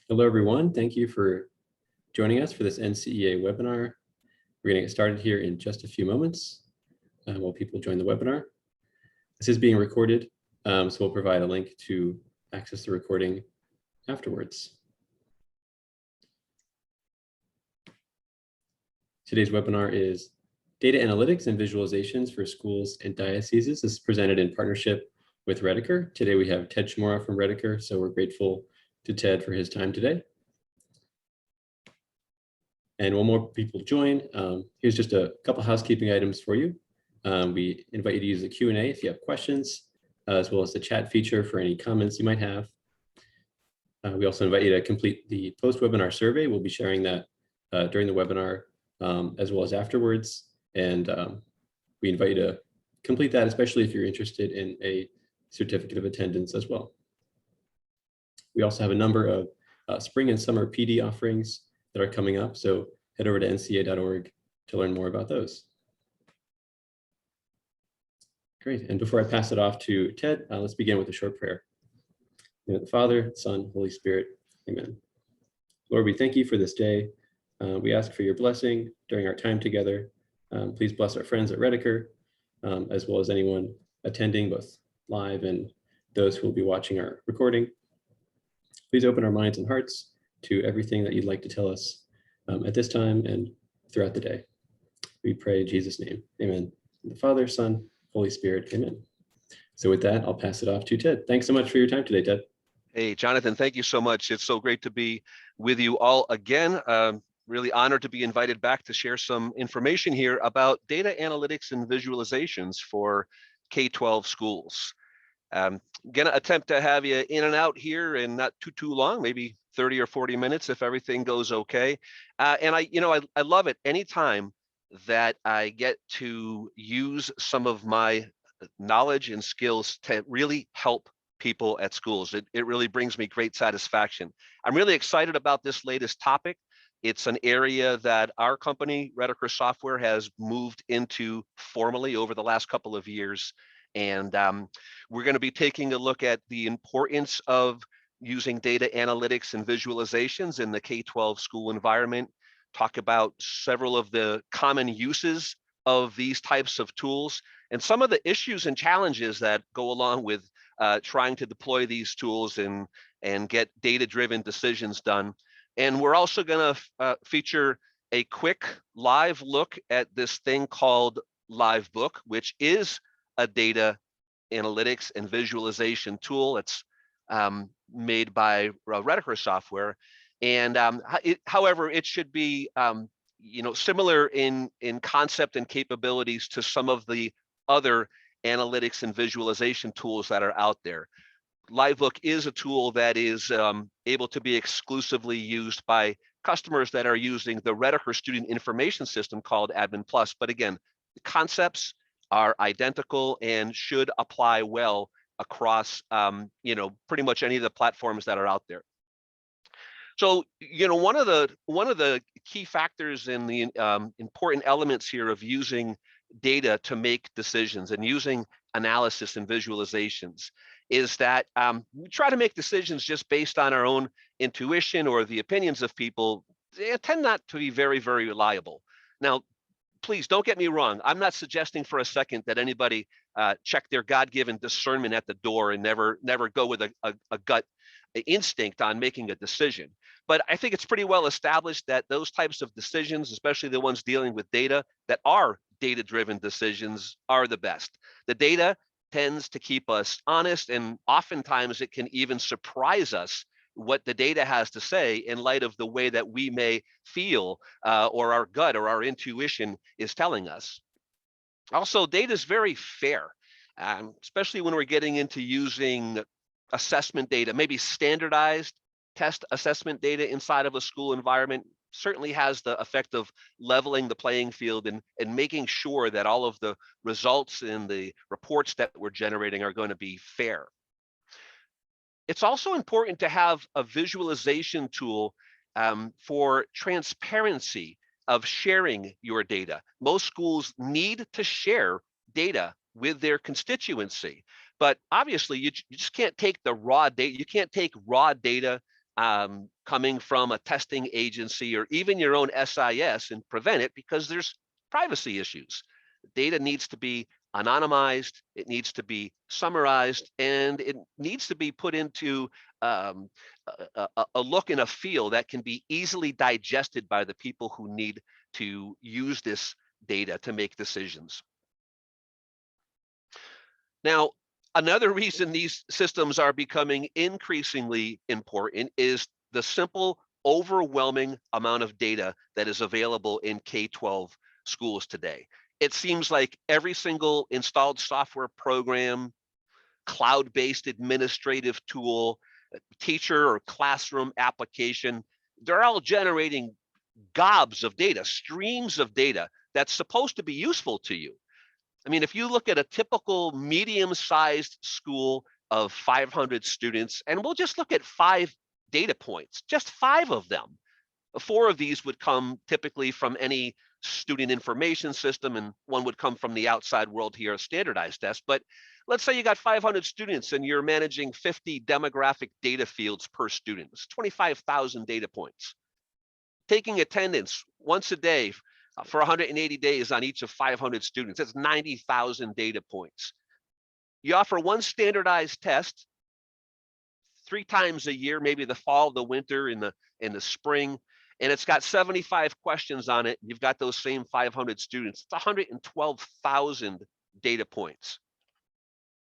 Hello, everyone. Thank you for joining us for this NCEA webinar. We're going to get started here in just a few moments while people join the webinar. This is being recorded, so we'll provide a link to access the recording afterwards. Today's webinar is Data Analytics and Visualizations for Schools and Dioceses. This is presented in partnership with Redeker. Today we have Ted Shmora from Redeker, so we're grateful to Ted for his time today. And while more people join, here's just a couple housekeeping items for you. We invite you to use the Q&A if you have questions, as well as the chat feature for any comments you might have. We also invite you to complete the post-webinar survey. We'll be sharing that during the webinar as well as afterwards. And we invite you to complete that, especially if you're interested in a certificate of attendance as well. We also have a number of spring and summer PD offerings that are coming up, so head over to ncea.org to learn more about those. Great, and before I pass it off to Ted, let's begin with a short prayer. In the name of the Father, Son, Holy Spirit, amen. Lord, we thank you for this day. We ask for your blessing during our time together. Please bless our friends at Redeker, as well as anyone attending both live and those who will be watching our recording. Please open our minds and hearts to everything that you'd like to tell us at this time and throughout the day. We pray in Jesus' name, amen. The Father, Son, Holy Spirit, amen. So with that, I'll pass it off to Ted. Thanks so much for your time today, Ted. Hey, Jonathan, thank you so much. It's so great to be with you all again. Really honored to be invited back to share some information here about data analytics and visualizations for K-12 schools. Gonna attempt to have you in and out here in not too long, maybe 30 or 40 minutes if everything goes okay. And I love it anytime that I get to use some of my knowledge and skills to really help people at schools. It really brings me great satisfaction. I'm really excited about this latest topic. It's an area that our company, Redeker Software, has moved into formally over the last couple of years. And we're going to be taking a look at the importance of using data analytics and visualizations in the K-12 school environment, talk about several of the common uses of these types of tools, and some of the issues and challenges that go along with trying to deploy these tools and get data-driven decisions done. And we're also going to feature a quick live look at this thing called LiveBook, which is a data analytics and visualization tool. It's made by Redeker Software, and however, it should be similar in concept and capabilities to some of the other analytics and visualization tools that are out there. LiveBook is a tool that is able to be exclusively used by customers that are using the Redeker Student Information System called Admin Plus. But again, the concepts are identical and should apply well across pretty much any of the platforms that are out there. So one of the key factors and the important elements here of using data to make decisions and using analysis and visualizations is that we try to make decisions just based on our own intuition or the opinions of people. They tend not to be very, very reliable. Now, please don't get me wrong. I'm not suggesting for a second that anybody check their God-given discernment at the door and never go with a gut instinct on making a decision. But I think it's pretty well established that those types of decisions, especially the ones dealing with data that are data-driven decisions, are the best. The data tends to keep us honest, and oftentimes it can even surprise us what the data has to say in light of the way that we may feel or our gut or our intuition is telling us. Also, data is very fair, especially when we're getting into using assessment data, maybe standardized test assessment data inside of a school environment. Certainly has the effect of leveling the playing field and making sure that all of the results in the reports that we're generating are going to be fair. It's also important to have a visualization tool for transparency of sharing your data. Most schools need to share data with their constituency, but obviously you just can't take the raw data. You can't take raw data coming from a testing agency or even your own SIS and prevent it because there's privacy issues. Data needs to be anonymized, it needs to be summarized, and it needs to be put into a look and a feel that can be easily digested by the people who need to use this data to make decisions. Now, another reason these systems are becoming increasingly important is the simple, overwhelming amount of data that is available in K-12 schools today. It seems like every single installed software program, cloud-based administrative tool, teacher or classroom application, they're all generating gobs of data, streams of data that's supposed to be useful to you. I mean, if you look at a typical medium-sized school of 500 students, and we'll just look at 5 data points, just 5 of them. 4 of these would come typically from any student information system, and 1 would come from the outside world here, a standardized test. But let's say you got 500 students and you're managing 50 demographic data fields per student. It's 25,000 data points. Taking attendance once a day for 180 days on each of 500 students, that's 90,000 data points. You offer 1 standardized test 3 times a year, maybe the fall, the winter, in the spring, and it's got 75 questions on it. You've got those same 500 students. It's 112,000 data points.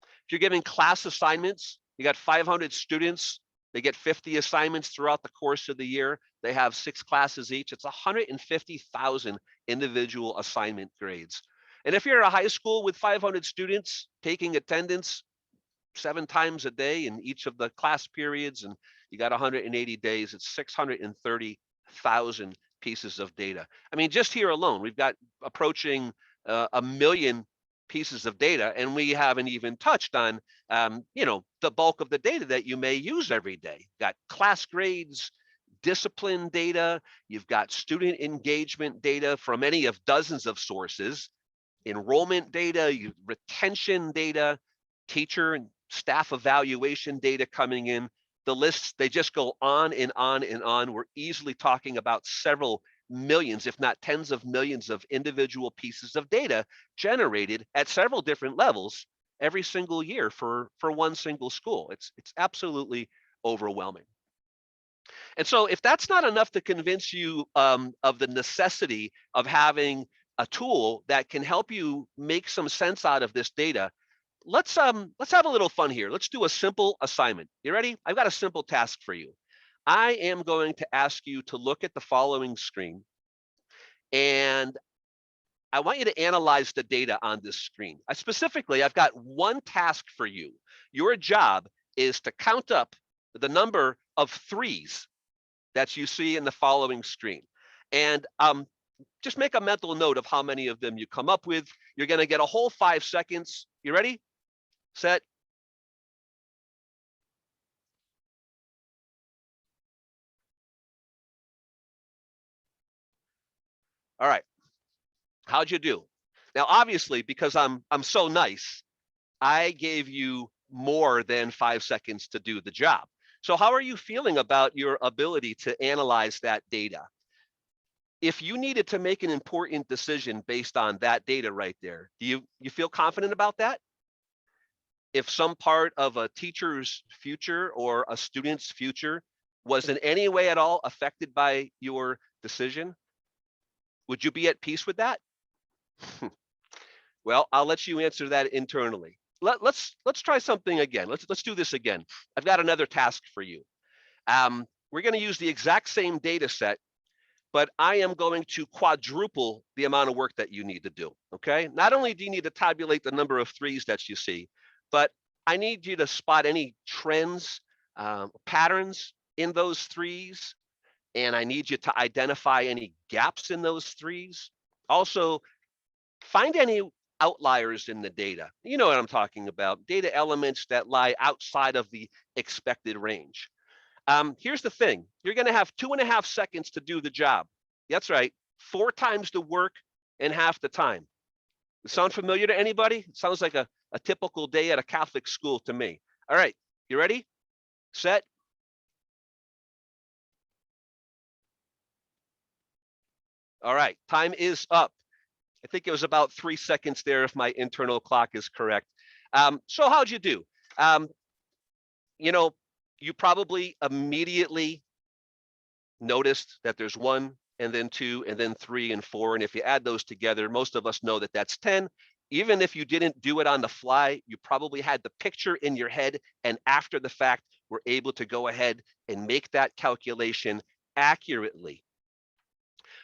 If you're giving class assignments, you got 500 students, they get 50 assignments throughout the course of the year. They have 6 classes each. It's 150,000 individual assignment grades. And if you're a high school with 500 students taking attendance 7 times a day in each of the class periods, and you got 180 days, it's 630,000 pieces of data. I mean, just here alone, we've got approaching 1 million pieces of data, and we haven't even touched on, the bulk of the data that you may use every day. You've got class grades, discipline data, you've got student engagement data from any of dozens of sources, enrollment data, retention data, teacher and staff evaluation data coming in. The lists, they just go on and on and on. We're easily talking about several millions, if not tens of millions of individual pieces of data generated at several different levels every single year for 1 single school. It's absolutely overwhelming. And so if that's not enough to convince you of the necessity of having a tool that can help you make some sense out of this data, let's have a little fun here. Let's do a simple assignment. You ready? I've got a simple task for you. I am going to ask you to look at the following screen, and I want you to analyze the data on this screen. I've got 1 task for you. Your job is to count up the number of 3s that you see in the following screen. And just make a mental note of how many of them you come up with. You're going to get a whole 5 seconds. You ready? Set. All right. How'd you do? Now, obviously, because I'm so nice, I gave you more than 5 seconds to do the job. So how are you feeling about your ability to analyze that data? If you needed to make an important decision based on that data right there, do you feel confident about that? If some part of a teacher's future or a student's future was in any way at all affected by your decision, would you be at peace with that? Well, I'll let you answer that internally. Let's try something again. Let's do this again. I've got another task for you. We're going to use the exact same data set, but I am going to quadruple the amount of work that you need to do, okay? Not only do you need to tabulate the number of 3s that you see, but I need you to spot any trends, patterns in those 3s, and I need you to identify any gaps in those 3s. Also, find any outliers in the data. You know what I'm talking about, data elements that lie outside of the expected range. Here's the thing, you're going to have 2.5 seconds to do the job. That's right, 4 times the work and half the time. Sound familiar to anybody? It sounds like a typical day at a Catholic school to me. All right, you ready? Set. All right, time is up. I think it was about 3 seconds there if my internal clock is correct. So how'd you do? Um, you know, you probably immediately noticed that there's 1 and then 2 and then 3 and 4. And if you add those together, most of us know that that's 10. Even if you didn't do it on the fly, you probably had the picture in your head, and after the fact, were able to go ahead and make that calculation accurately.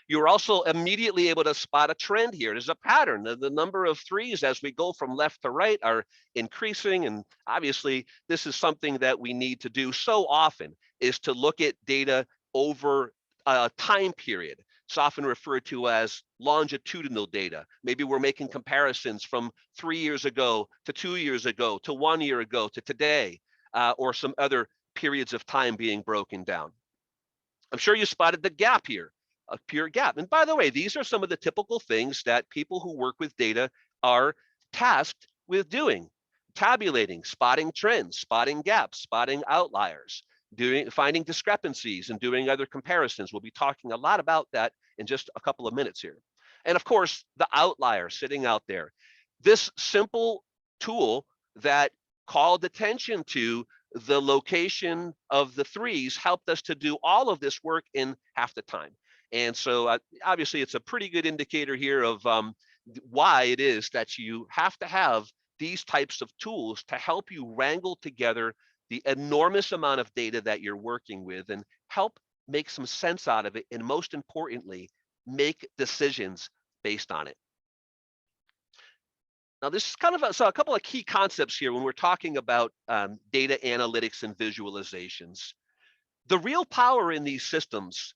You're also immediately able to spot a trend here. There's a pattern. The number of threes as we go from left to right are increasing. And obviously, this is something that we need to do so often, is to look at data over a time period. It's often referred to as longitudinal data. Maybe we're making comparisons from 3 years ago to 2 years ago to 1 year ago to today, or some other periods of time being broken down. I'm sure you spotted the gap here, a pure gap. And by the way, these are some of the typical things that people who work with data are tasked with doing: tabulating, spotting trends, spotting gaps, spotting outliers, finding discrepancies, and doing other comparisons. We'll be talking a lot about that in just a couple of minutes here. And of course, the outlier sitting out there. This simple tool that called attention to the location of the threes helped us to do all of this work in half the time. And so obviously it's a pretty good indicator here of why it is that you have to have these types of tools to help you wrangle together the enormous amount of data that you're working with and help make some sense out of it. And most importantly, make decisions based on it. Now, this is kind of a couple of key concepts here when we're talking about data analytics and visualizations. The real power in these systems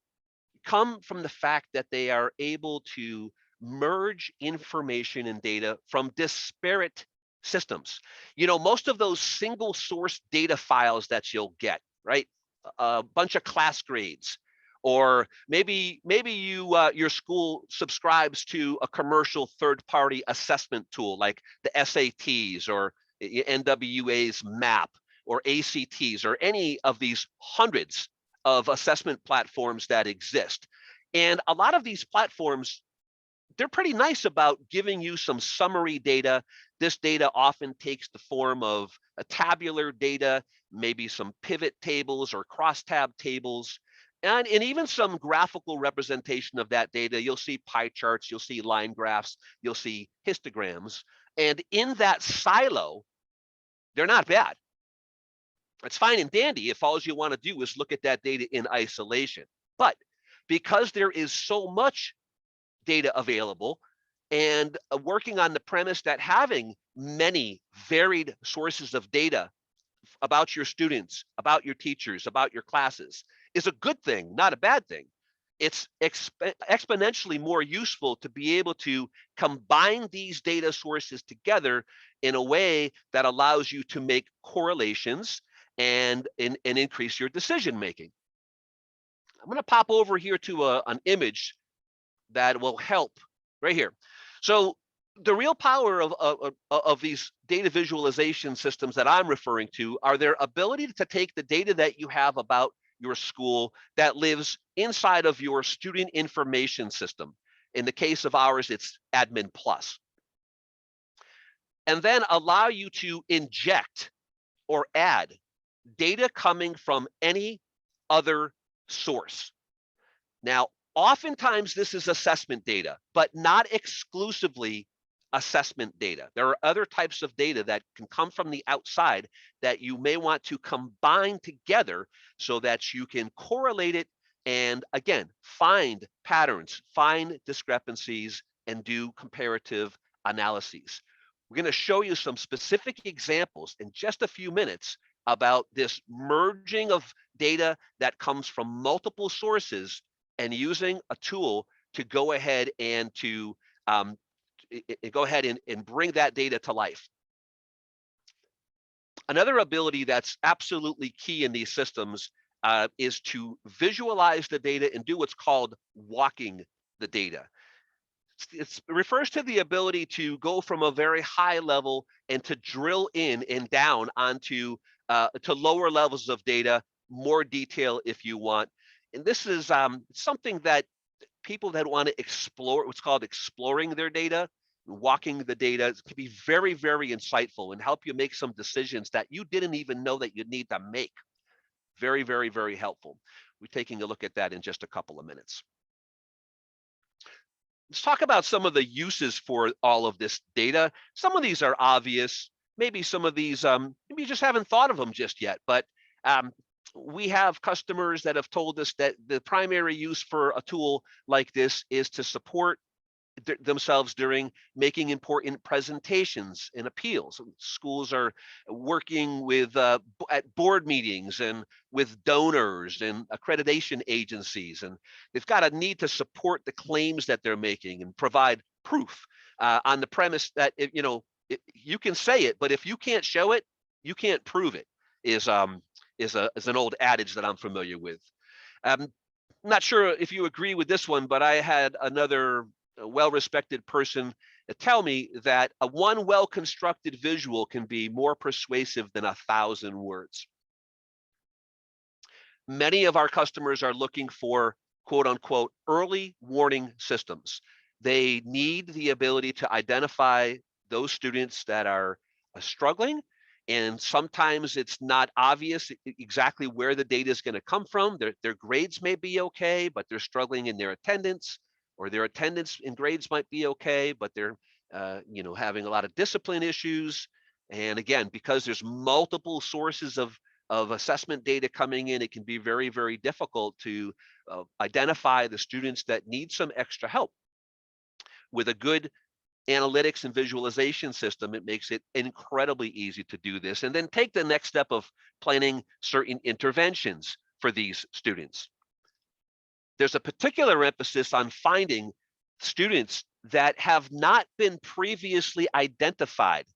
come from the fact that they are able to merge information and data from disparate systems. Most of those single source data files that you'll get, right? A bunch of class grades, or maybe your school subscribes to a commercial third-party assessment tool like the SATs or NWA's MAP or ACTs or any of these hundreds of assessment platforms that exist. And a lot of these platforms, they're pretty nice about giving you some summary data. This data often takes the form of a tabular data, maybe some pivot tables or crosstab tables, and even some graphical representation of that data. You'll see pie charts, you'll see line graphs, you'll see histograms. And in that silo, they're not bad. It's fine and dandy if all you want to do is look at that data in isolation. But because there is so much data available, and working on the premise that having many varied sources of data about your students, about your teachers, about your classes is a good thing, not a bad thing. It's exponentially more useful to be able to combine these data sources together in a way that allows you to make correlations and increase your decision making. I'm going to pop over here to an image that will help right here. So the real power of these data visualization systems that I'm referring to are their ability to take the data that you have about your school that lives inside of your student information system. In the case of ours, it's Admin Plus. And then allow you to inject or add data coming from any other source. Now, oftentimes this is assessment data, but not exclusively assessment data. There are other types of data that can come from the outside that you may want to combine together so that you can correlate it and, again, find patterns, find discrepancies, and do comparative analyses. We're going to show you some specific examples in just a few minutes about this merging of data that comes from multiple sources and using a tool to go ahead and to bring that data to life. Another ability that's absolutely key in these systems is to visualize the data and do what's called walking the data. It refers to the ability to go from a very high level and to drill in and down onto to lower levels of data, more detail if you want. And this is something that people that want to explore what's called exploring their data, walking the data, can be very, very insightful and help you make some decisions that you didn't even know that you need to make. Very, very, very helpful. We're taking a look at that in just a couple of minutes. Let's talk about some of the uses for all of this data. Some of these are obvious. Maybe some of these, maybe you just haven't thought of them just yet, but we have customers that have told us that the primary use for a tool like this is to support themselves during making important presentations and appeals. Schools are working with at board meetings and with donors and accreditation agencies, and they've got a need to support the claims that they're making and provide proof on the premise that you can say it, but if you can't show it, you can't prove it. Is an old adage that I'm familiar with. I'm not sure if you agree with this one, but I had another well-respected person tell me that one well-constructed visual can be more persuasive than 1,000 words. Many of our customers are looking for quote unquote early warning systems. They need the ability to identify those students that are struggling, and sometimes it's not obvious exactly where the data is going to come from. Their grades may be okay, but they're struggling in their attendance, or their attendance in grades might be okay, but they're having a lot of discipline issues. And again, because there's multiple sources of assessment data coming in, it can be very, very difficult to identify the students that need some extra help. With a good analytics and visualization system, it makes it incredibly easy to do this, and then take the next step of planning certain interventions for these students. There's a particular emphasis on finding students that have not been previously identified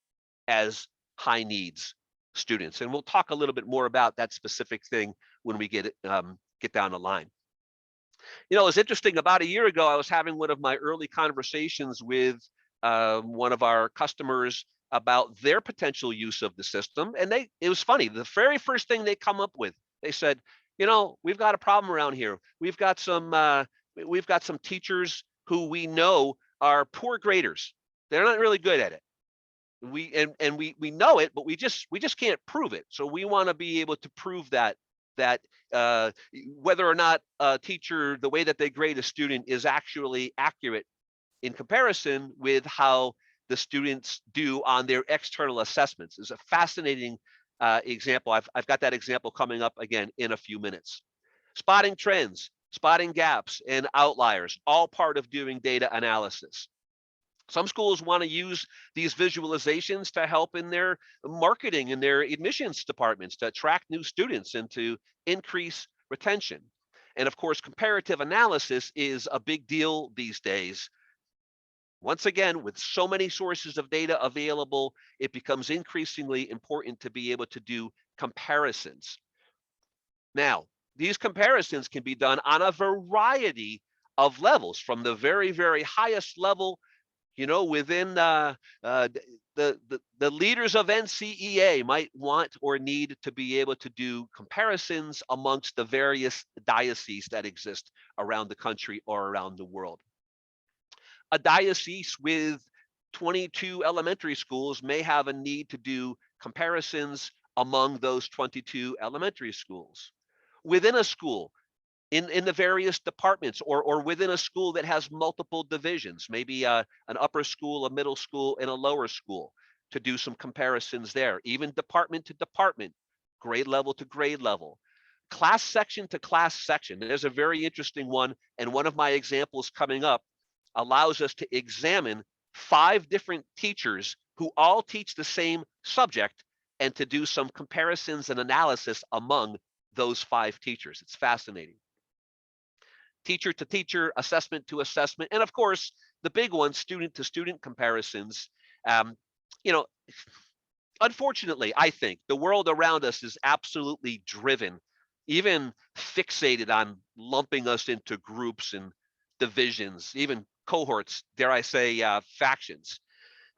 as high needs students, and we'll talk a little bit more about that specific thing when we get down the line. It's interesting. About a year ago, I was having one of my early conversations with one of our customers about their potential use of the system. And it was funny. The very first thing they come up with, they said, we've got a problem around here. We've got some teachers who we know are poor graders. They're not really good at it. We know it, but we just can't prove it. So we want to be able to prove that whether or not a teacher, the way that they grade a student is actually accurate in comparison with how the students do on their external assessments. Is a fascinating example. I've got that example coming up again in a few minutes. Spotting trends, spotting gaps and outliers, all part of doing data analysis. Some schools want to use these visualizations to help in their marketing and their admissions departments to attract new students and to increase retention. And of course, comparative analysis is a big deal these days. Once again, with so many sources of data available, it becomes increasingly important to be able to do comparisons. Now, these comparisons can be done on a variety of levels, from the very, very highest level, within the leaders of NCEA might want or need to be able to do comparisons amongst the various dioceses that exist around the country or around the world. A diocese with 22 elementary schools may have a need to do comparisons among those 22 elementary schools. Within a school, in the various departments, or within a school that has multiple divisions, maybe an upper school, a middle school, and a lower school, to do some comparisons there, even department to department, grade level to grade level, class section to class section. There's a very interesting one, and one of my examples coming up allows us to examine 5 different teachers who all teach the same subject and to do some comparisons and analysis among those 5 teachers. It's fascinating. Teacher to teacher, assessment to assessment, and of course, the big one, student to student comparisons. Unfortunately, I think the world around us is absolutely driven, even fixated on lumping us into groups and divisions, even cohorts, dare I say, factions.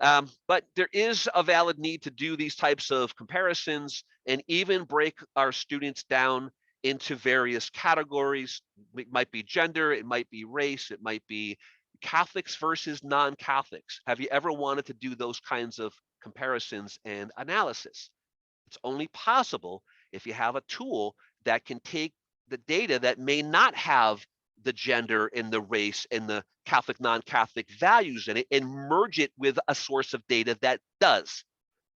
But there is a valid need to do these types of comparisons and even break our students down into various categories. It might be gender, it might be race, it might be Catholics versus non-Catholics. Have you ever wanted to do those kinds of comparisons and analysis? It's only possible if you have a tool that can take the data that may not have the gender and the race and the Catholic, non-Catholic values in it and merge it with a source of data that does,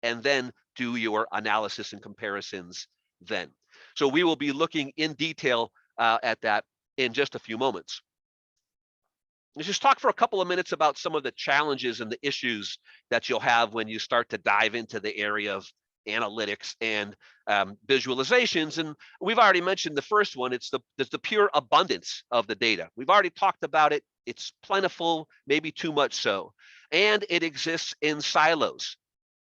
and then do your analysis and comparisons then. So we will be looking in detail at that in just a few moments. Let's just talk for a couple of minutes about some of the challenges and the issues that you'll have when you start to dive into the area of analytics and visualizations. And we've already mentioned the first one. It's the pure abundance of the data. We've already talked about it. It's plentiful, maybe too much so. And it exists in silos.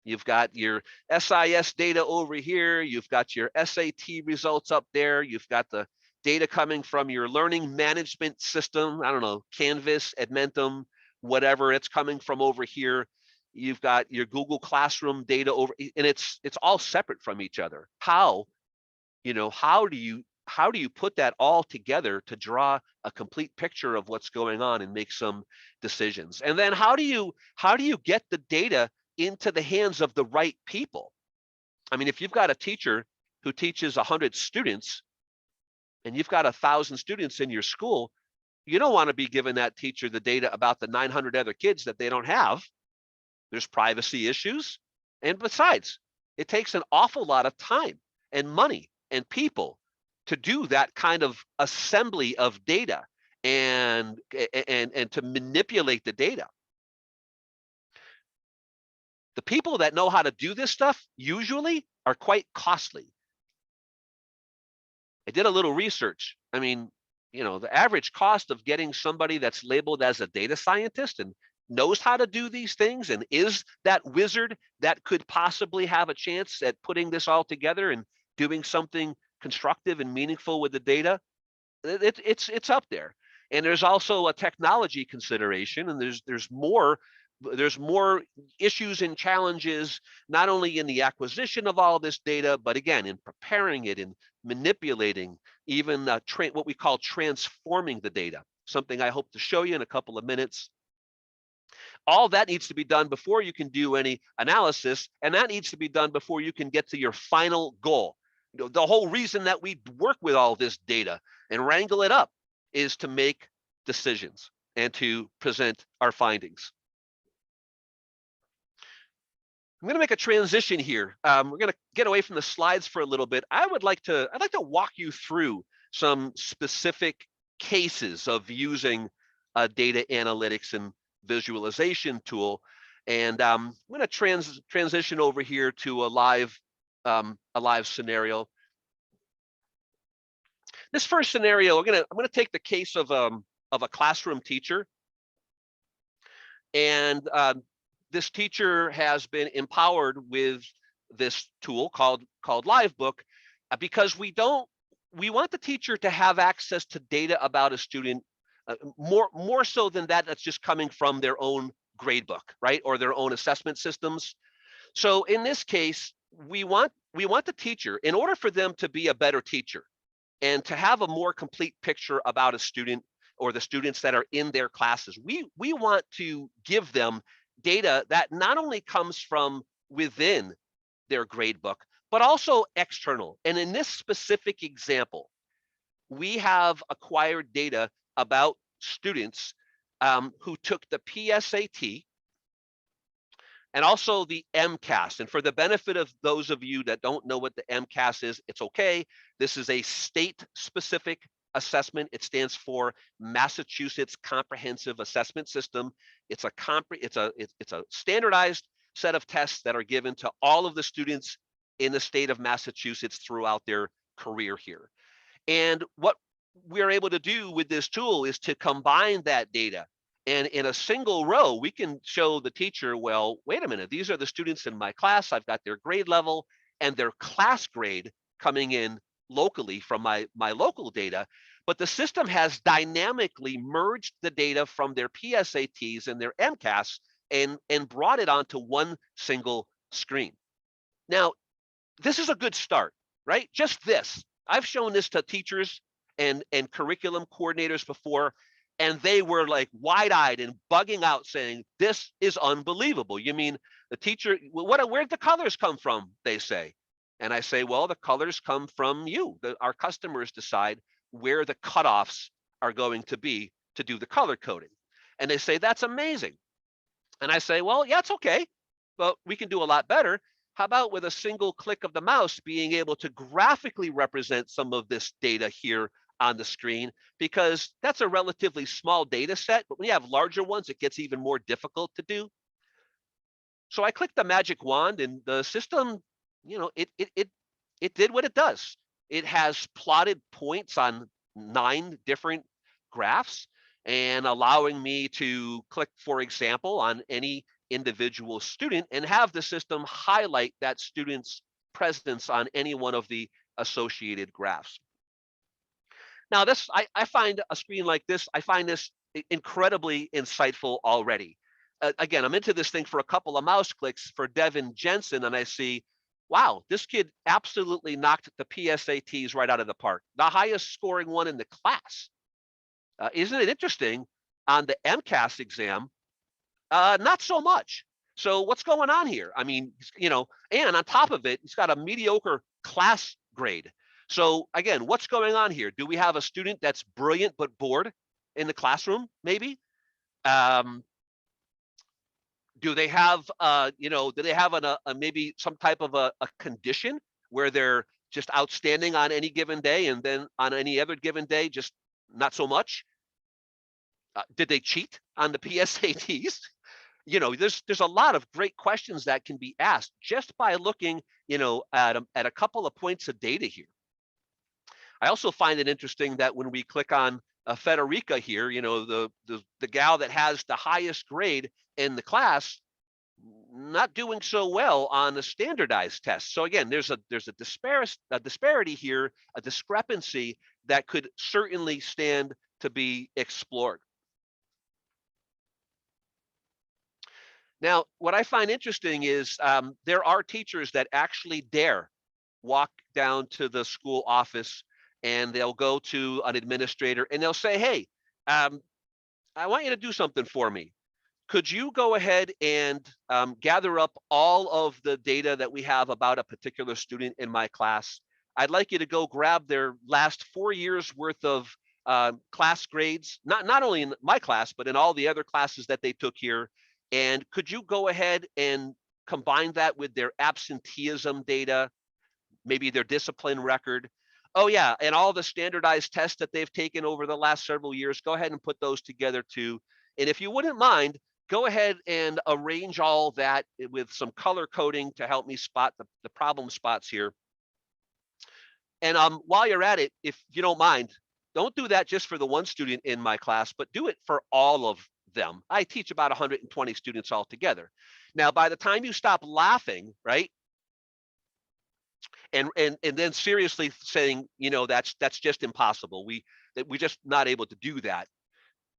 You've got your SIS data over here. You've got your SAT results up there. You've got the data coming from your learning management system. I don't know, Canvas, Edmentum, whatever. It's coming from over here. You've got your Google Classroom data over, and it's all separate from each other. How do you put that all together to draw a complete picture of what's going on and make some decisions? And then how do you get the data into the hands of the right people? I mean, if you've got a teacher who teaches 100 students and you've got 1,000 students in your school, you don't want to be giving that teacher the data about the 900 other kids that they don't have. There's privacy issues. And besides, it takes an awful lot of time and money and people to do that kind of assembly of data and to manipulate the data. The people that know how to do this stuff usually are quite costly. I did a little research. I mean, the average cost of getting somebody that's labeled as a data scientist and knows how to do these things and is that wizard that could possibly have a chance at putting this all together and doing something constructive and meaningful with the data, it's up there. And there's also a technology consideration, and there's more issues and challenges, not only in the acquisition of all this data, but again, in preparing it and manipulating, even what we call transforming the data, something I hope to show you in a couple of minutes. All that needs to be done before you can do any analysis, and that needs to be done before you can get to your final goal. The whole reason that we work with all this data and wrangle it up is to make decisions and to present our findings. I'm going to make a transition here. We're going to get away from the slides for a little bit. I'd like to walk you through some specific cases of using a data analytics and visualization tool, and I'm going to transition over here to a live scenario. This first scenario, I'm going to take the case of a classroom teacher, and this teacher has been empowered with this tool called LiveBook because we want the teacher to have access to data about a student more so than that's just coming from their own gradebook, right, or their own assessment systems. So in this case, we want the teacher, in order for them to be a better teacher and to have a more complete picture about a student or the students that are in their classes, we want to give them data that not only comes from within their gradebook, but also external. And in this specific example, we have acquired data about students who took the PSAT and also the MCAS. And for the benefit of those of you that don't know what the MCAS is, it's okay. This is a state-specific assessment. It stands for Massachusetts Comprehensive Assessment System. It's a standardized set of tests that are given to all of the students in the state of Massachusetts throughout their career here. And what we're able to do with this tool is to combine that data. And in a single row, we can show the teacher, well, wait a minute, these are the students in my class. I've got their grade level and their class grade coming in locally from my local data. But the system has dynamically merged the data from their PSATs and their MCAS and brought it onto one single screen. Now, this is a good start, right? Just this I've shown this to teachers and curriculum coordinators before, and they were like wide-eyed and bugging out saying, this is unbelievable. You mean the teacher, where'd the colors come from, they say. And I say, well, the colors come from you. Our customers decide where the cutoffs are going to be to do the color coding. And they say, that's amazing. And I say, well, yeah, it's okay, but we can do a lot better. How about with a single click of the mouse being able to graphically represent some of this data here on the screen? Because that's a relatively small data set, but when you have larger ones, it gets even more difficult to do. So I clicked the magic wand, and the system, it did what it does. It has plotted points on 9 different graphs and allowing me to click, for example, on any individual student and have the system highlight that student's presence on any one of the associated graphs. Now, I find a screen like this, I find this incredibly insightful already. Again, I'm into this thing for a couple of mouse clicks for Devin Jensen, and I see, wow, this kid absolutely knocked the PSATs right out of the park, the highest scoring one in the class. Isn't it interesting? On the MCAS exam, not so much. So what's going on here? I mean, and on top of it, he's got a mediocre class grade. So again, what's going on here? Do we have a student that's brilliant but bored in the classroom? Maybe. Do they have, maybe some type of a condition where they're just outstanding on any given day, and then on any other given day, just not so much? Did they cheat on the PSATs? There's a lot of great questions that can be asked just by looking, at a couple of points of data here. I also find it interesting that when we click on Federica here, the gal that has the highest grade in the class, not doing so well on the standardized test. So again, there's a disparity here, a discrepancy that could certainly stand to be explored. Now, what I find interesting is there are teachers that actually dare walk down to the school office, and they'll go to an administrator and they'll say, hey, I want you to do something for me. Could you go ahead and gather up all of the data that we have about a particular student in my class? I'd like you to go grab their last 4 years worth of class grades, not only in my class, but in all the other classes that they took here. And could you go ahead and combine that with their absenteeism data, maybe their discipline record? Oh yeah, and all the standardized tests that they've taken over the last several years, go ahead and put those together too. And if you wouldn't mind, go ahead and arrange all that with some color coding to help me spot the problem spots here. And while you're at it, if you don't mind, don't do that just for the one student in my class, but do it for all of them. I teach about 120 students altogether. Now, by the time you stop laughing, right, and then seriously saying, that's just impossible. We're just not able to do that.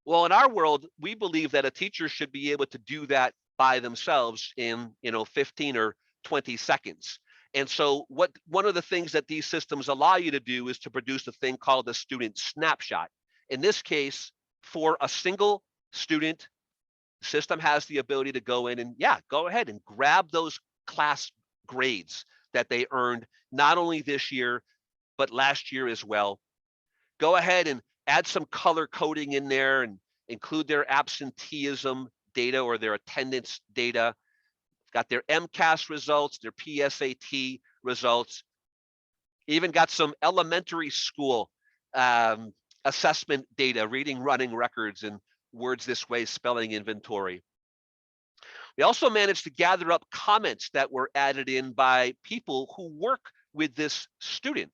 Well, in our world, we believe that a teacher should be able to do that by themselves in 15 or 20 seconds. And so one of the things that these systems allow you to do is to produce a thing called a student snapshot. In this case, for a single student, the system has the ability to go in and go ahead and grab those class grades that they earned not only this year, but last year as well. Go ahead and add some color coding in there and include their absenteeism data or their attendance data. Got their MCAS results, their PSAT results. Even got some elementary school assessment data, reading, running records, and words this way spelling inventory. We also managed to gather up comments that were added in by people who work with this student.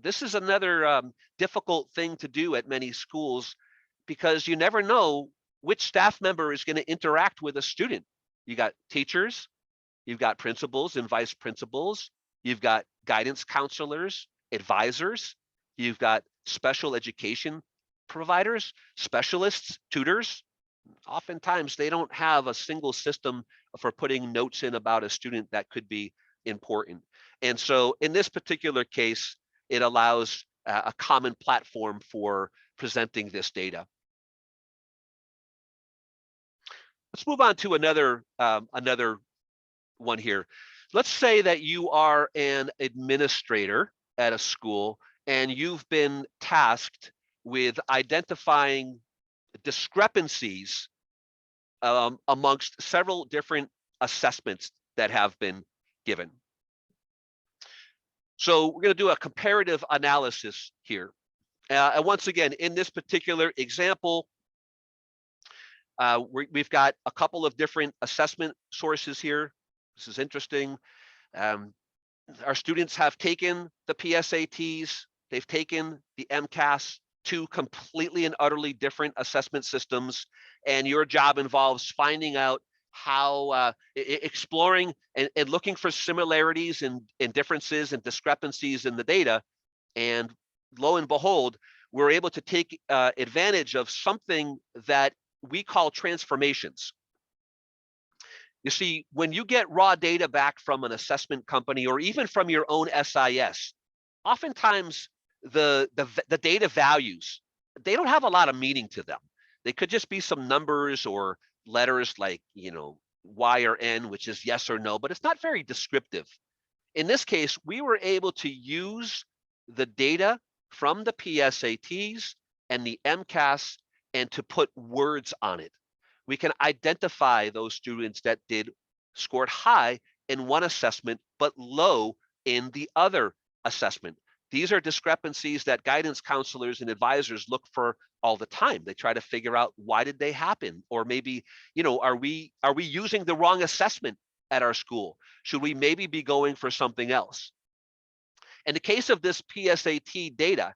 This is another difficult thing to do at many schools because you never know which staff member is going to interact with a student. You got teachers, you've got principals and vice principals, you've got guidance counselors, advisors, you've got special education providers, specialists, tutors. Oftentimes they don't have a single system for putting notes in about a student that could be important. And so in this particular case, it allows a common platform for presenting this data. Let's move on to another one here. Let's say that you are an administrator at a school and you've been tasked with identifying discrepancies amongst several different assessments that have been given. So we're going to do a comparative analysis here. And once again, in this particular example, we've got a couple of different assessment sources here. This is interesting. Our students have taken the PSATs, they've taken the MCAS, two completely and utterly different assessment systems, and your job involves finding out how, exploring and looking for similarities and differences and discrepancies in the data. And lo and behold, we're able to take advantage of something that we call transformations. You see, when you get raw data back from an assessment company or even from your own SIS, oftentimes the data values, they don't have a lot of meaning to them. They could just be some numbers or letters like, Y or N, which is yes or no, but it's not very descriptive. In this case, we were able to use the data from the PSATs and the MCAS and to put words on it. We can identify those students that scored high in one assessment, but low in the other assessment. These are discrepancies that guidance counselors and advisors look for all the time. They try to figure out, why did they happen? Or maybe, are we using the wrong assessment at our school? Should we maybe be going for something else? In the case of this PSAT data,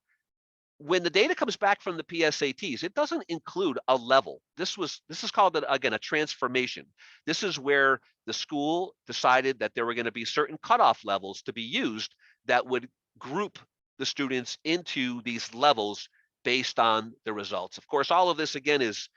when the data comes back from the PSATs, it doesn't include a level. This is called, again, a transformation. This is where the school decided that there were going to be certain cutoff levels to be used that would group the students into these levels based on the results. Of course, all of this, again, is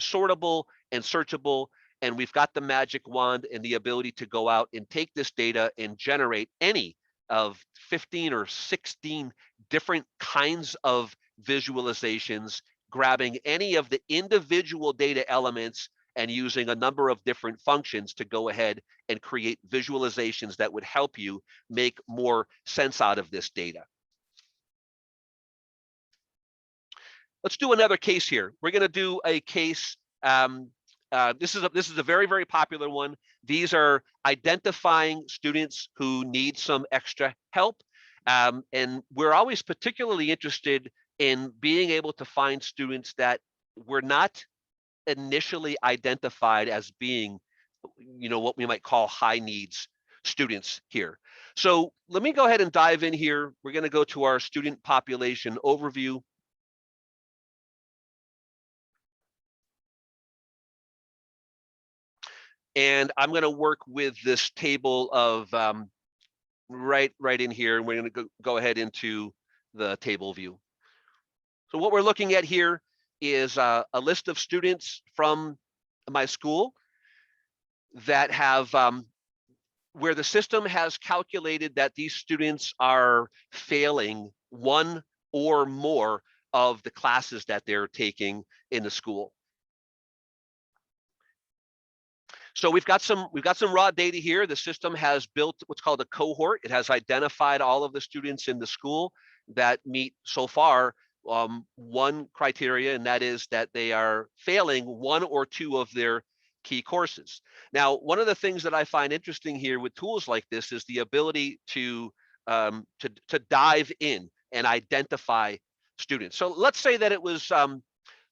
sortable and searchable, and we've got the magic wand and the ability to go out and take this data and generate any of 15 or 16 different kinds of visualizations, grabbing any of the individual data elements and using a number of different functions to go ahead and create visualizations that would help you make more sense out of this data. Let's do another case here. We're going to do a case. This is a very, very popular one. These are identifying students who need some extra help. And we're always particularly interested in being able to find students that were not initially identified as being, what we might call high needs students here. So let me go ahead and dive in here. We're going to go to our student population overview. And I'm going to work with this table of right in here, and we're going to go ahead into the table view. So what we're looking at here is a list of students from my school that have where the system has calculated that these students are failing one or more of the classes that they're taking in the school. So we've got some raw data here. The system has built what's called a cohort. It has identified all of the students in the school that meet so far one criteria, and that is that they are failing one or two of their key courses. Now, one of the things that I find interesting here with tools like this is the ability to dive in and identify students. So let's say that it was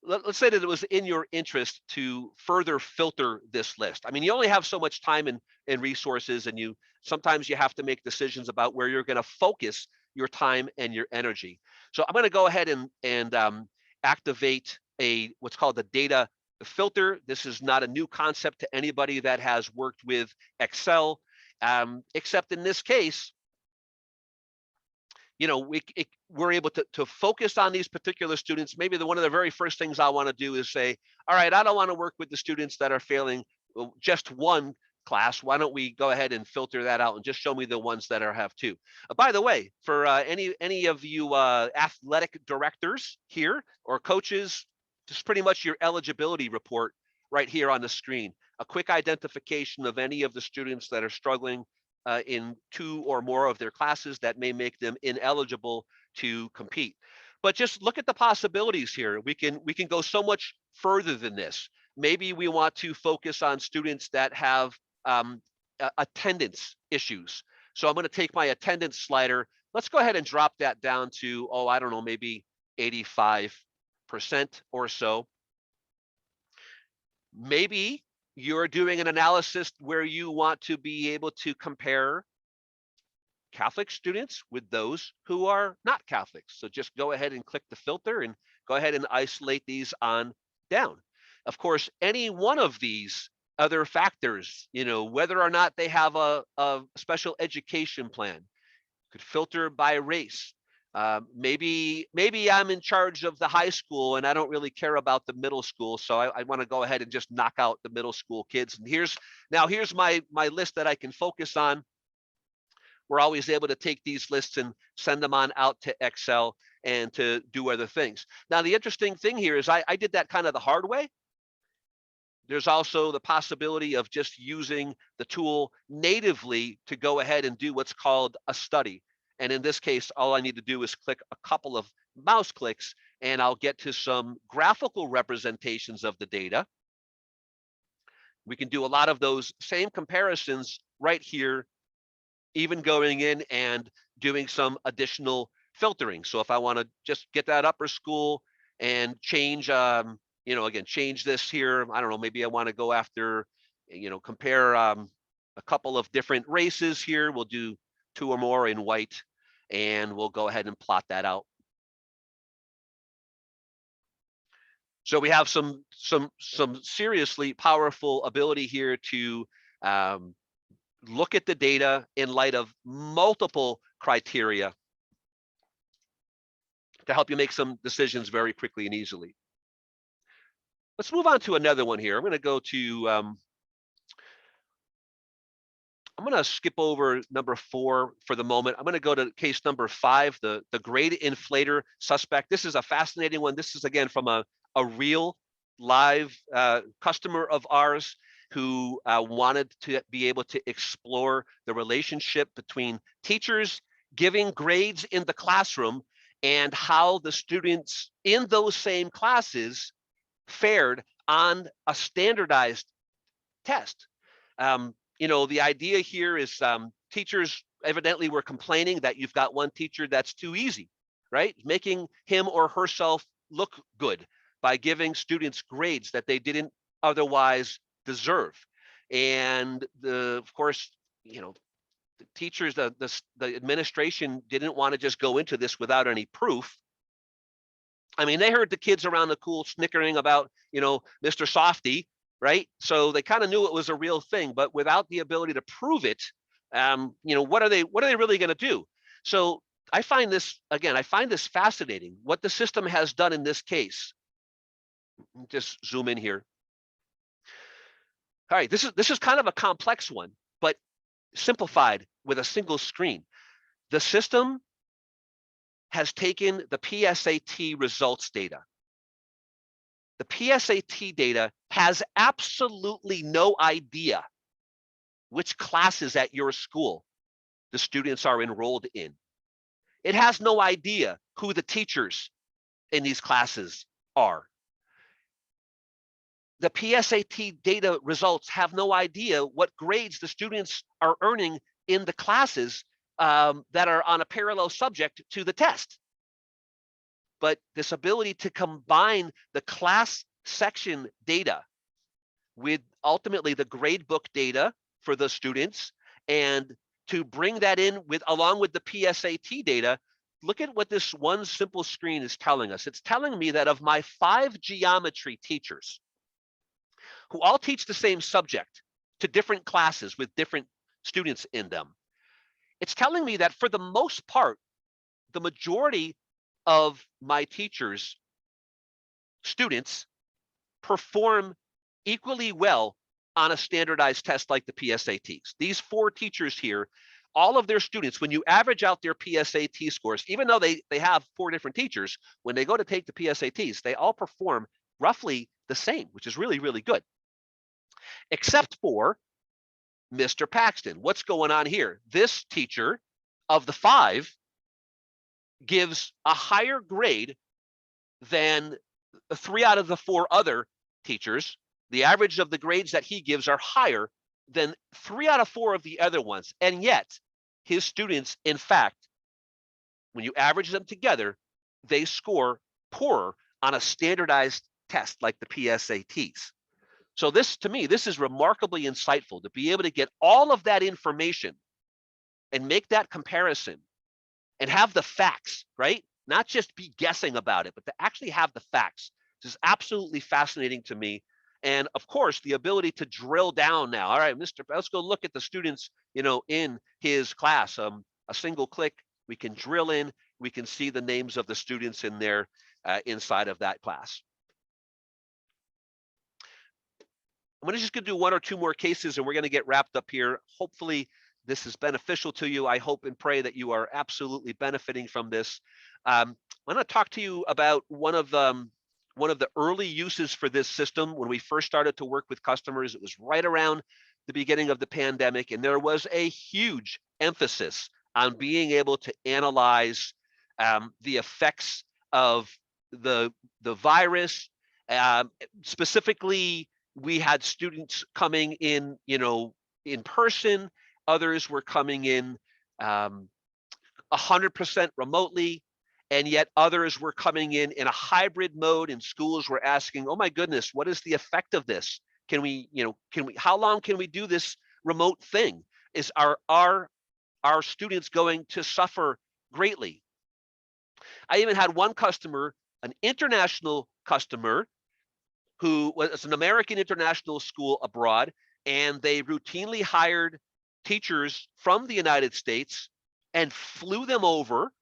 let's say that it was in your interest to further filter this list. I mean, you only have so much time and resources, and sometimes you have to make decisions about where you're going to focus your time and your energy. So I'm going to go ahead and activate what's called the data filter. This is not a new concept to anybody that has worked with Excel, except in this case, we're able to focus on these particular students. Maybe one of the very first things I want to do is say, all right, I don't want to work with the students that are failing just one class, why don't we go ahead and filter that out and just show me the ones that have 2. By the way, for any of you athletic directors here or coaches, just pretty much your eligibility report right here on the screen. A quick identification of any of the students that are struggling in 2 or more of their classes that may make them ineligible to compete. But just look at the possibilities here. We can go so much further than this. Maybe we want to focus on students that have attendance issues. So I'm going to take my attendance slider. Let's go ahead and drop that down to, oh, I don't know, maybe 85% or so. Maybe you're doing an analysis where you want to be able to compare Catholic students with those who are not Catholics. So just go ahead and click the filter and go ahead and isolate these on down. Of course, any one of these other factors, whether or not they have a special education plan, could filter by race. Maybe I'm in charge of the high school and I don't really care about the middle school, so I want to go ahead and just knock out the middle school kids. And here's my list that I can focus on. We're always able to take these lists and send them on out to Excel and to do other things. Now, the interesting thing here is I did that kind of the hard way. There's also the possibility of just using the tool natively to go ahead and do what's called a study. And in this case, all I need to do is click a couple of mouse clicks and I'll get to some graphical representations of the data. We can do a lot of those same comparisons right here, even going in and doing some additional filtering. So if I want to just get that upper school and change, again, change this here. I don't know, maybe I want to go after, compare a couple of different races here. We'll do 2 or more in white, and we'll go ahead and plot that out. So we have some seriously powerful ability here to look at the data in light of multiple criteria to help you make some decisions very quickly and easily. Let's move on to another one here. I'm going to go to, I'm going to skip over number 4 for the moment. I'm going to go to case number 5, the Grade Inflator suspect. This is a fascinating one. This is, again, from a real live customer of ours who wanted to be able to explore the relationship between teachers giving grades in the classroom and how the students in those same classes fared on a standardized test. The idea here is teachers evidently were complaining that you've got one teacher that's too easy, right? Making him or herself look good by giving students grades that they didn't otherwise deserve. And of course, the teachers, the administration didn't want to just go into this without any proof. I mean, they heard the kids around the school snickering about, Mr. Softy, right? So they kind of knew it was a real thing, but without the ability to prove it, what are they really going to do? So I find this fascinating. What the system has done in this case. Just zoom in here. All right, this is kind of a complex one, but simplified with a single screen. The system has taken the PSAT results data. The PSAT data has absolutely no idea which classes at your school the students are enrolled in. It has no idea who the teachers in these classes are. The PSAT data results have no idea what grades the students are earning in the classes that are on a parallel subject to the test. But this ability to combine the class section data with ultimately the gradebook data for the students and to bring that in along with the PSAT data, look at what this one simple screen is telling us. It's telling me that of my 5 geometry teachers who all teach the same subject to different classes with different students in them, it's telling me that for the most part, the majority of my teachers' students perform equally well on a standardized test like the PSATs. These 4 teachers here, all of their students, when you average out their PSAT scores, even though they have 4 different teachers, when they go to take the PSATs, they all perform roughly the same, which is really, really good. Except for Mr. Paxton. What's going on here? This teacher of the 5 gives a higher grade than 3 out of the 4 other teachers. The average of the grades that he gives are higher than 3 out of 4 of the other ones. And yet his students, in fact, when you average them together, they score poorer on a standardized test like the PSATs. So this, to me, this is remarkably insightful to be able to get all of that information and make that comparison and have the facts, right? Not just be guessing about it, but to actually have the facts. This is absolutely fascinating to me. And of course, the ability to drill down now. All right, Mr. Let's go look at the students, in his class. A single click, we can drill in, we can see the names of the students in there inside of that class. I'm just going to do 1 or 2 more cases and we're going to get wrapped up here. Hopefully this is beneficial to you. I hope and pray that you are absolutely benefiting from this. I'm going to talk to you about one of the early uses for this system. When we first started to work with customers, it was right around the beginning of the pandemic, and there was a huge emphasis on being able to analyze the effects of the virus. Specifically, we had students coming in, in person. Others were coming in 100% remotely. And yet others were coming in a hybrid mode, and schools were asking, oh my goodness, what is the effect of this? How long can we do this remote thing? Is our students going to suffer greatly? I even had one customer, an international customer, who was an American international school abroad, and they routinely hired teachers from the United States and flew them over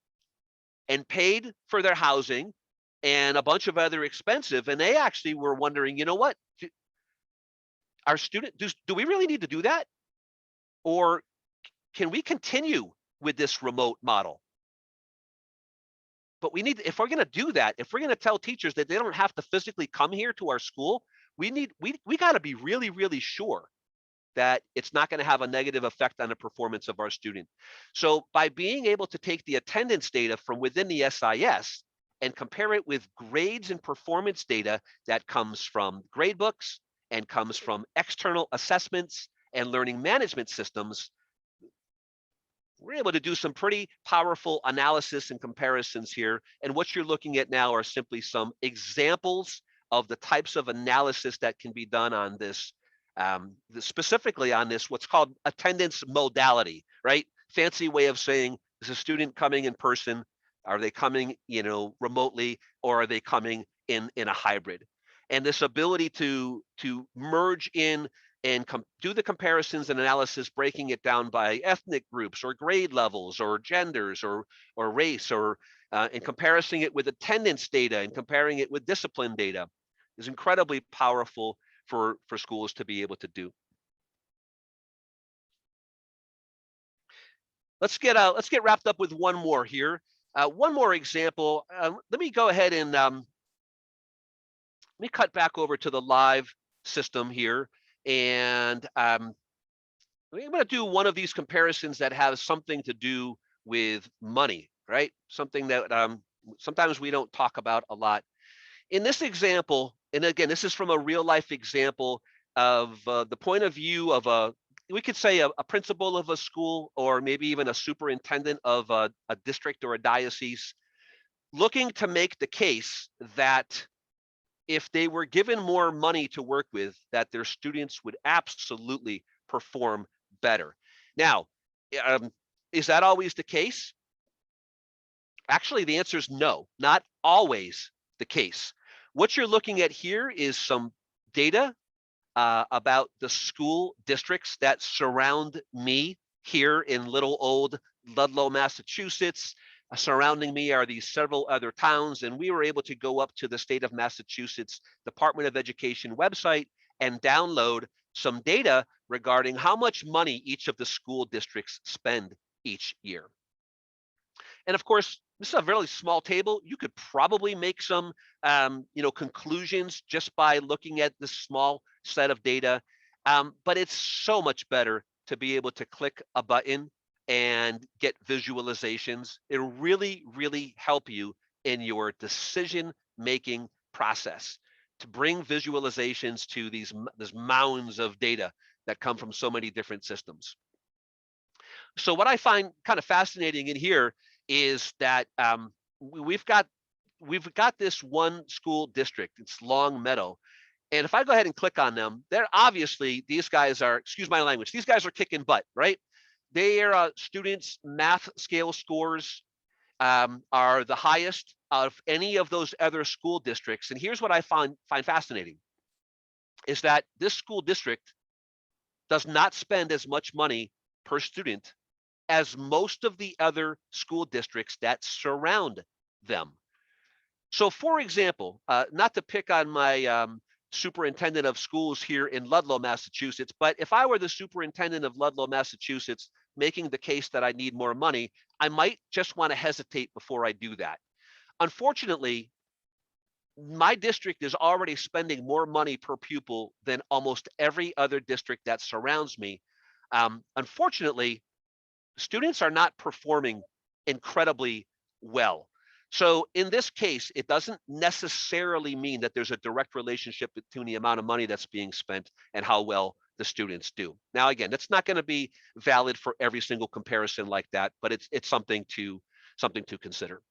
and paid for their housing and a bunch of other expensive. And they actually were wondering, what? Our student, do we really need to do that? Or can we continue with this remote model? But we need, if we're going to do that, if we're going to tell teachers that they don't have to physically come here to our school, we got to be really, really sure that it's not going to have a negative effect on the performance of our student. So by being able to take the attendance data from within the SIS and compare it with grades and performance data that comes from gradebooks and comes from external assessments and learning management systems, we're able to do some pretty powerful analysis and comparisons here. And what you're looking at now are simply some examples of the types of analysis that can be done on this, specifically on this, what's called attendance modality, right? Fancy way of saying, is a student coming in person? Are they coming, remotely, or are they coming in a hybrid? And this ability to merge in and do the comparisons and analysis, breaking it down by ethnic groups or grade levels or genders or race, or and comparing it with attendance data and comparing it with discipline data is incredibly powerful for schools to be able to do. Let's get wrapped up with one more here. One more example. Let me go ahead and let me cut back over to the live system here. And I'm going to do one of these comparisons that has something to do with money, right? Something that sometimes we don't talk about a lot. In this example, and again, this is from a real life example of the point of view of we could say a principal of a school, or maybe even a superintendent of a district or a diocese, looking to make the case that if they were given more money to work with, that their students would absolutely perform better. Now, is that always the case? Actually, the answer is no, not always the case. What you're looking at here is some data about the school districts that surround me here in little old Ludlow, Massachusetts. Surrounding me are these several other towns, and we were able to go up to the state of Massachusetts Department of Education website and download some data regarding how much money each of the school districts spend each year. And of course, this is a very small table. You could probably make some conclusions just by looking at this small set of data. But it's so much better to be able to click a button and get visualizations. It'll really, really help you in your decision-making process to bring visualizations to these mounds of data that come from so many different systems. So what I find kind of fascinating in here is that we've got this one school district. It's Long Meadow, and if I go ahead and click on them, they're obviously, these guys are, excuse my language, these guys are kicking butt, right? Their students' math scale scores are the highest of any of those other school districts. And here's what I find fascinating is that this school district does not spend as much money per student as most of the other school districts that surround them. So for example, not to pick on my superintendent of schools here in Ludlow, Massachusetts, but if I were the superintendent of Ludlow, Massachusetts, making the case that I need more money, I might just want to hesitate before I do that. Unfortunately, my district is already spending more money per pupil than almost every other district that surrounds me. Unfortunately, students are not performing incredibly well. So in this case, it doesn't necessarily mean that there's a direct relationship between the amount of money that's being spent and how well the students do. Now, again, that's not going to be valid for every single comparison like that, but it's something to consider.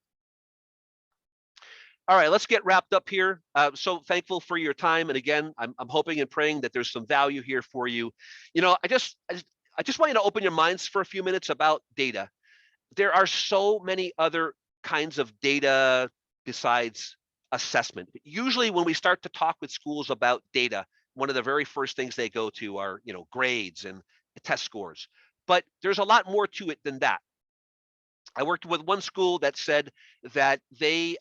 All right, let's get wrapped up here. So thankful for your time, and again, I'm hoping and praying that there's some value here for you. You know, I just want you to open your minds for a few minutes about data. There are so many other kinds of data besides assessment. Usually when we start to talk with schools about data, one of the very first things they go to are, grades and test scores. But there's a lot more to it than that. I worked with one school that said that they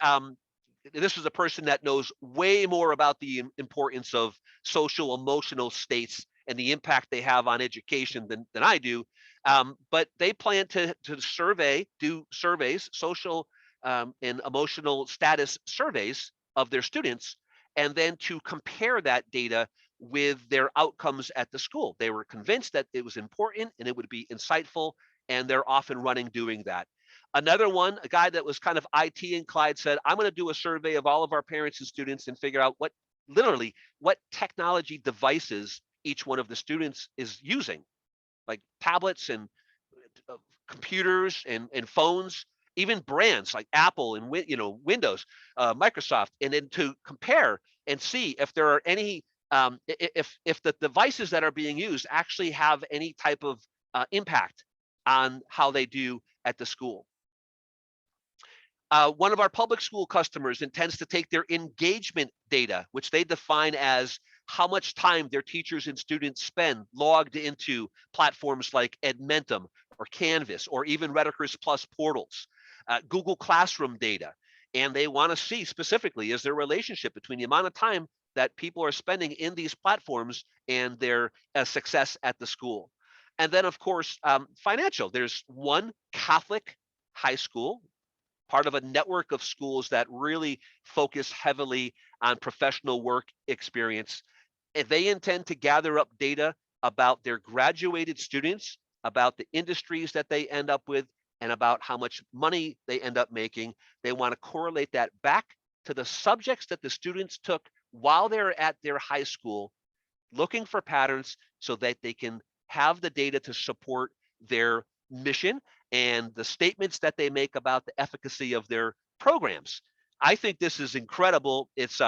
this is a person that knows way more about the importance of social emotional states and the impact they have on education than I do. But they plan to do surveys, social and emotional status surveys of their students, and then to compare that data with their outcomes at the school. They were convinced that it was important and it would be insightful, and they're off and running doing that. Another one, a guy that was kind of IT inclined, said, I'm going to do a survey of all of our parents and students and figure out what technology devices each one of the students is using, like tablets and computers and phones, even brands like Apple and Windows, Microsoft, and then to compare and see if there are any if the devices that are being used actually have any type of impact on how they do at the school. One of our public school customers intends to take their engagement data, which they define as how much time their teachers and students spend logged into platforms like Edmentum or Canvas or even Rhetoricus Plus portals, Google Classroom data. And they want to see specifically, is there a relationship between the amount of time that people are spending in these platforms and their success at the school. And then, of course, financial. There's one Catholic high school, part of a network of schools that really focus heavily on professional work experience. And they intend to gather up data about their graduated students, about the industries that they end up with, and about how much money they end up making. They want to correlate that back to the subjects that the students took while they're at their high school, looking for patterns so that they can have the data to support their mission and the statements that they make about the efficacy of their programs. I think this is incredible. It's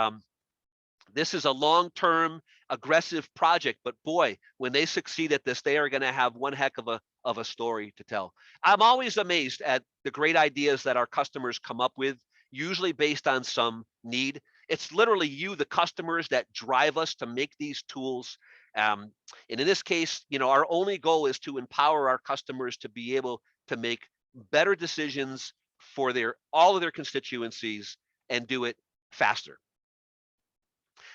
this is a long-term aggressive project, but boy, when they succeed at this, they are going to have one heck of a story to tell. I'm always amazed at the great ideas that our customers come up with, usually based on some need. It's literally you, the customers, that drive us to make these tools. And in this case, our only goal is to empower our customers to be able to make better decisions for all of their constituencies and do it faster.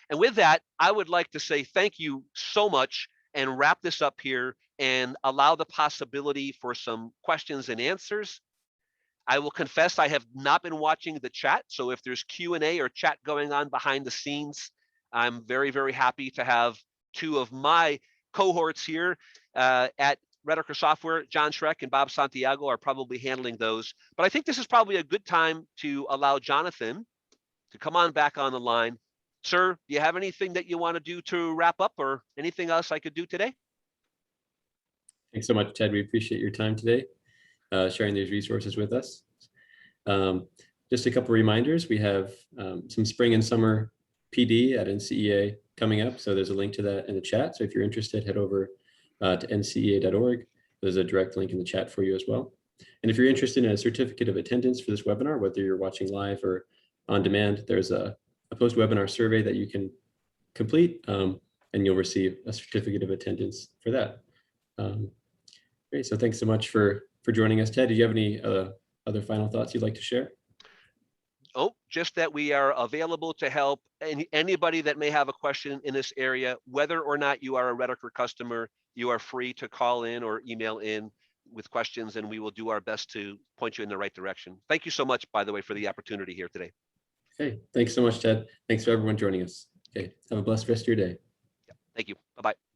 And with that, I would like to say thank you so much and wrap this up here and allow the possibility for some questions and answers. I will confess I have not been watching the chat, so if there's Q&A or chat going on behind the scenes, I'm very, very happy to have two of my cohorts here at Rediker Software, John Schreck and Bob Santiago, are probably handling those. But I think this is probably a good time to allow Jonathan to come on back on the line. Sir, do you have anything that you want to do to wrap up, or anything else I could do today? Thanks so much, Ted. We appreciate your time today, sharing these resources with us. Just a couple reminders. We have some spring and summer PD at NCEA coming up. So there's a link to that in the chat. So if you're interested, head over to ncea.org. There's a direct link in the chat for you as well. And if you're interested in a certificate of attendance for this webinar, whether you're watching live or on demand, there's a post-webinar survey that you can complete, and you'll receive a certificate of attendance for that. Great, so thanks so much for joining us. Ted, did you have any other final thoughts you'd like to share? Oh, just that we are available to help anybody that may have a question in this area. Whether or not you are a Rediker customer, you are free to call in or email in with questions, and we will do our best to point you in the right direction. Thank you so much, by the way, for the opportunity here today. Okay, thanks so much, Ted. Thanks for everyone joining us. Okay, have a blessed rest of your day. Thank you. Bye-bye.